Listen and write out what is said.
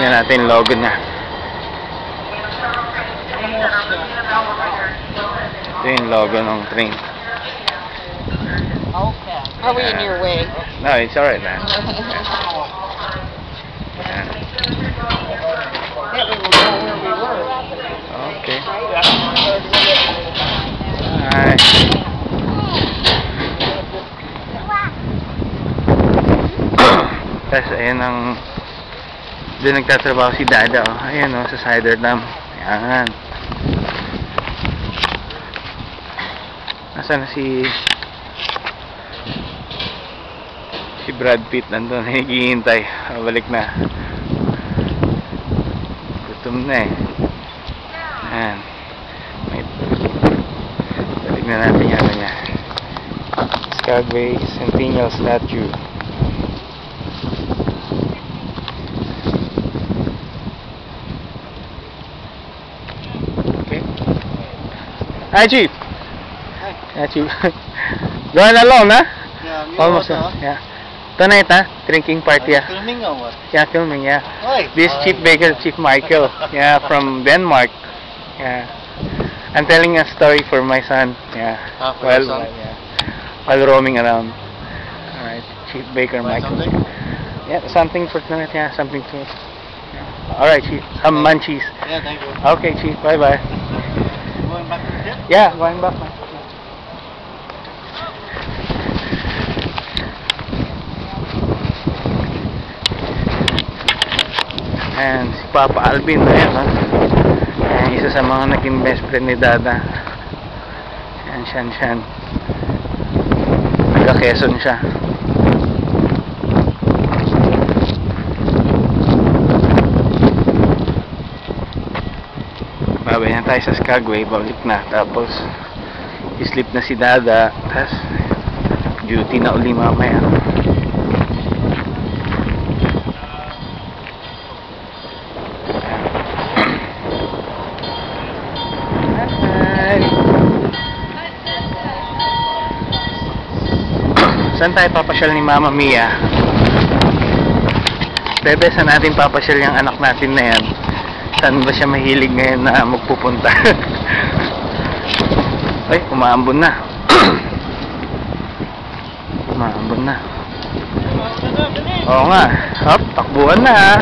Tingnan natin yung logo niya. Ito yung logo ng train. Okay. Are we in your way? No, it's alright, man. Okay. Alright. Tapos ayan ang doon nagtatrabaho si Dada, oh. Ayan, oh, sa cider dam. Ayan. Nasaan na si Brad Pitt? Nandun, naghihintay. Balik na. Gutom na eh. Ayan. Wait. Balik na natin yung ano niya. Skagway Centennial Statue. Okay. Hi, Chief. Hi. Yeah, Chief. Going alone, huh? Yeah, I'm Almost, yeah. Tonight, huh? Drinking party, yeah. Filming or what? Yeah, filming, yeah. Why? This Chief Baker, Chief Michael, yeah, from Denmark. Yeah. I'm telling a story for my son, yeah. For your son? Yeah. While roaming around. Alright, Chief Baker Buy Michael. something? Yeah, something for tonight, yeah, something to. Yeah. Alright, Chief. Some munchies. Yeah, thank you. Okay, Chief. Bye bye. You going back to the ship? Yeah, going back. Man. And si Papa Alvin, ayan, no? Ayan, isa sa mga naging best friend ni Dada. Ayan, siyan. Taga-Quezon siya. Babay na tayo sa Skagway, balik na. Tapos sleep na si Dada. Tapos duty na uli mamaya. Saan tayo papasyal ni Mama Mia? Bebe, saan natin papasyal yung anak natin na yan? Saan ba siya mahilig ngayon na magpupunta? Ay, umaambon na. Umaambon na. Oo nga. Hop, takbuhan na.